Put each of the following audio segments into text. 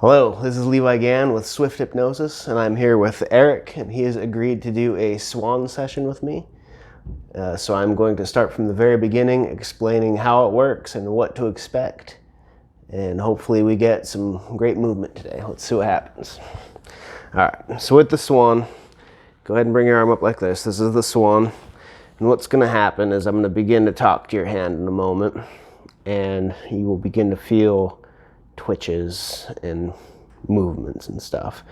Hello, this is Levi Gann with Swift Hypnosis, and I'm here with Eric, and he has agreed to do a Swan session with me. So I'm going to start from the very beginning, explaining how it works and what to expect, and hopefully we get some great movement today. Let's see what happens. All right, so with the Swan, go ahead and bring your arm up like this. This is the Swan, and what's going to happen is I'm going to begin to talk to your hand in a moment, and you will begin to feel twitches and movements and stuff.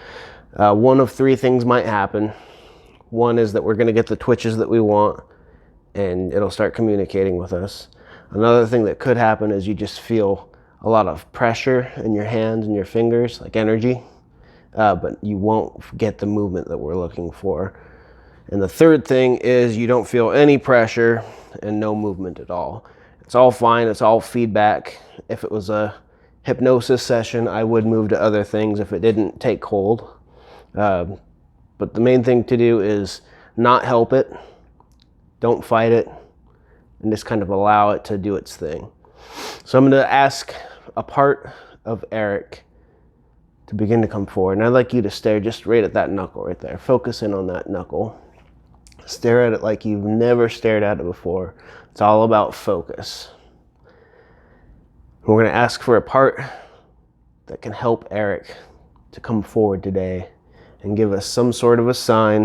One of three things might happen. One is that we're going to get the twitches that we want and it'll start communicating with us. Another thing that could happen is you just feel a lot of pressure in your hands and your fingers, like energy, but you won't get the movement that we're looking for. And the third thing is you don't feel any pressure and no movement at all. It's all fine, it's all feedback. If it was a hypnosis session, I would move to other things if it didn't take hold. But the main thing to do is not help it, don't fight it, and just kind of allow it to do its thing. So I'm going to ask a part of Eric to begin to come forward. And I'd like you to stare just right at that knuckle right there. Focus in on that knuckle. Stare at it like you've never stared at it before. It's all about focus. We're going to ask for a part that can help Eric to come forward today and give us some sort of a sign.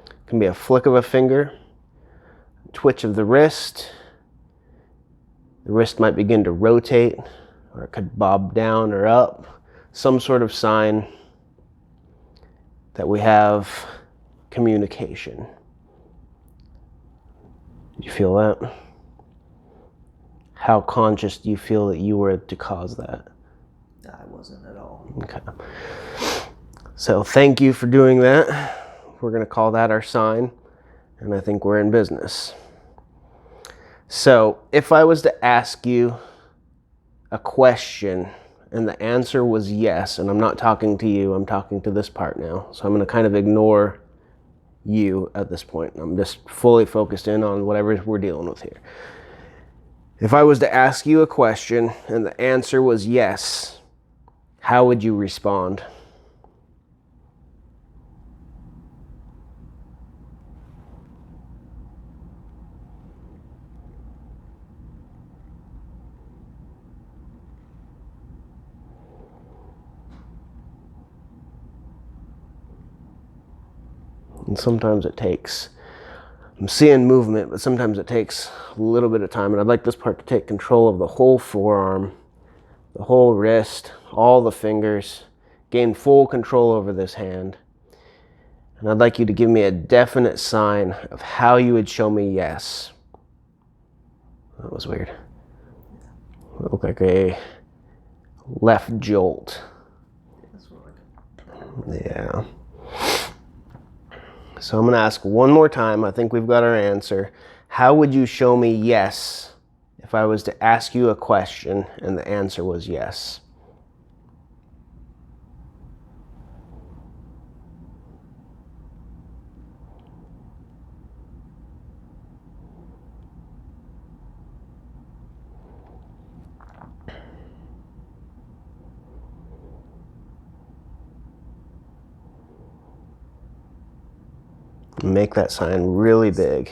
It can be a flick of a finger, a twitch of the wrist. The wrist might begin to rotate, or it could bob down or up. Some sort of sign that we have communication. Do you feel that? How conscious do you feel that you were to cause that? I wasn't at all. Okay. So thank you for doing that. We're going to call that our sign, and I think we're in business. So if I was to ask you a question and the answer was yes, and I'm not talking to you, I'm talking to this part now. So I'm going to kind of ignore you at this point. I'm just fully focused in on whatever we're dealing with here. If I was to ask you a question and the answer was yes, how would you respond? And sometimes it takes, I'm seeing movement, but sometimes it takes a little bit of time. And I'd like this part to take control of the whole forearm, the whole wrist, all the fingers, gain full control over this hand. And I'd like you to give me a definite sign of how you would show me yes. That was weird. It looked like a left jolt. Yeah. So I'm going to ask one more time. I think we've got our answer. How would you show me yes if I was to ask you a question and the answer was yes? Make that sign really big.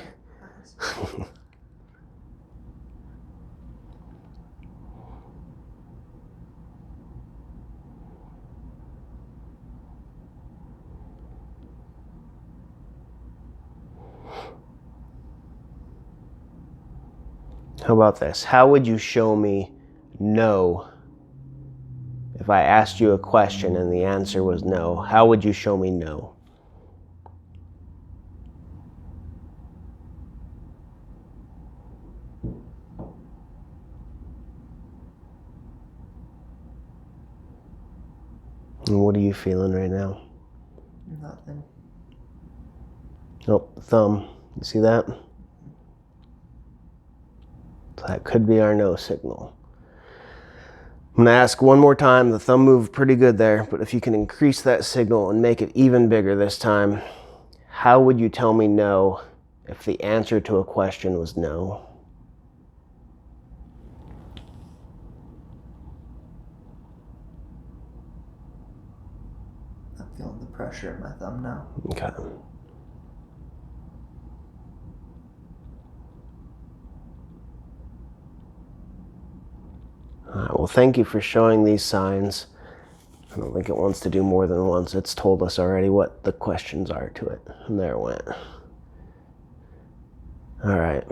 How about this? How would you show me no if I asked you a question and the answer was no? How would you show me no? And what are you feeling right now? Nothing. Nope, the thumb. You see that? So that could be our no signal. I'm going to ask one more time. The thumb moved pretty good there, but if you can increase that signal and make it even bigger this time, how would you tell me no if the answer to a question was no? I'm feeling the pressure in my thumb now. Okay. All right, well, thank you for showing these signs. I don't think it wants to do more than once. It's told us already what the questions are to it. And there it went. All right.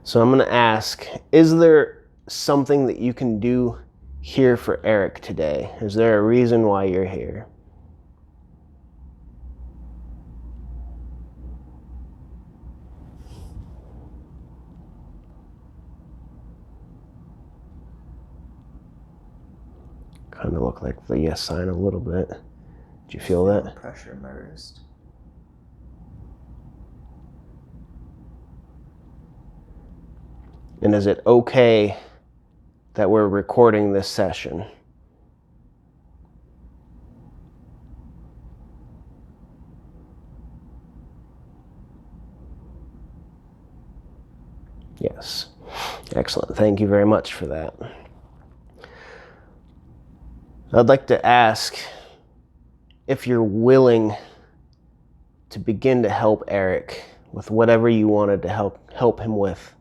So I'm going to ask, is there something that you can do here for Eric today? Is there a reason why you're here? Kind of look like the yes sign a little bit. Did you feel that? Pressure in my wrist. And is it okay that we're recording this session? Yes. Excellent. Thank you very much for that. I'd like to ask if you're willing to begin to help Eric with whatever you wanted to help him with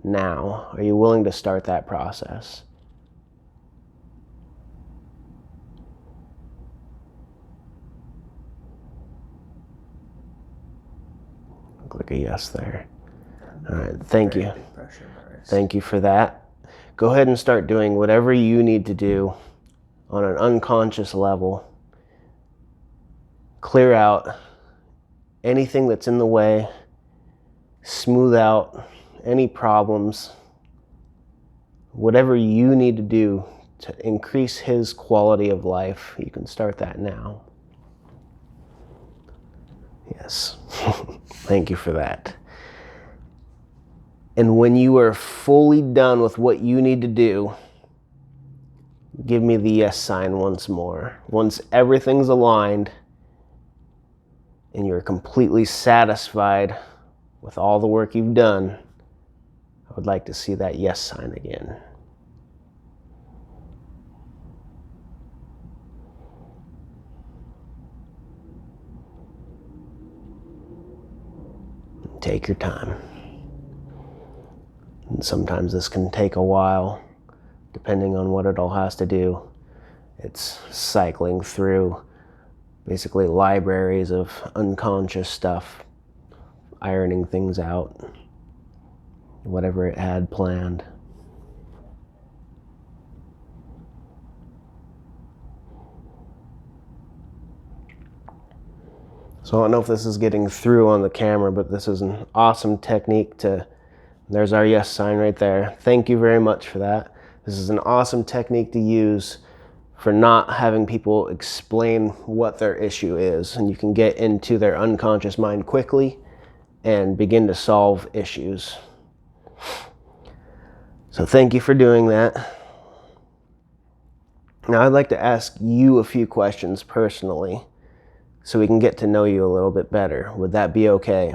now. Are you willing to start that process? Look like a yes there. All right, thank you. Thank you for that. Go ahead and start doing whatever you need to do on an unconscious level. Clear out anything that's in the way. Smooth out any problems. Whatever you need to do to increase his quality of life, you can start that now. Yes. Thank you for that. And when you are fully done with what you need to do, give me the yes sign once more. Once everything's aligned and you're completely satisfied with all the work you've done, I would like to see that yes sign again. Take your time. And sometimes this can take a while, depending on what it all has to do. It's cycling through basically libraries of unconscious stuff, ironing things out, whatever it had planned. So I don't know if this is getting through on the camera, but this is an awesome technique to, there's our yes sign right there. Thank you very much for that. This is an awesome technique to use for not having people explain what their issue is. And you can get into their unconscious mind quickly and begin to solve issues. So thank you for doing that. Now I'd like to ask you a few questions personally so we can get to know you a little bit better. Would that be okay?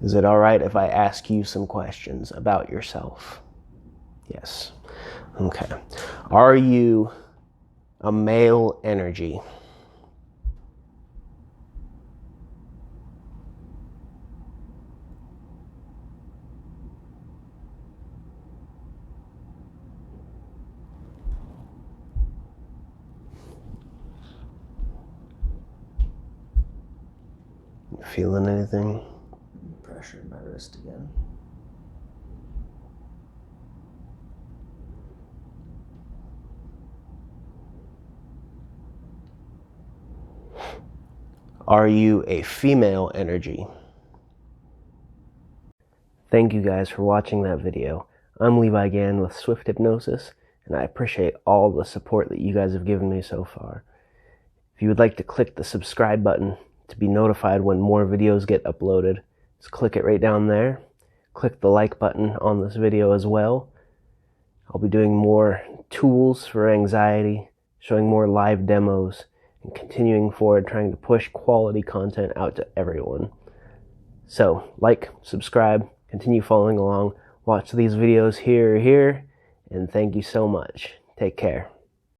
Is it all right if I ask you some questions about yourself? Yes. Okay. Are you a male energy? You feeling anything? Pressure in my wrist again. Are you a female energy? Thank you guys for watching that video. I'm Levi Gann with Swift Hypnosis, and I appreciate all the support that you guys have given me so far. If you would like to click the subscribe button to be notified when more videos get uploaded, just click it right down there. Click the like button on this video as well. I'll be doing more tools for anxiety, showing more live demos, and continuing forward trying to push quality content out to everyone. So, like, subscribe, continue following along, watch these videos here, and thank you so much. Take care.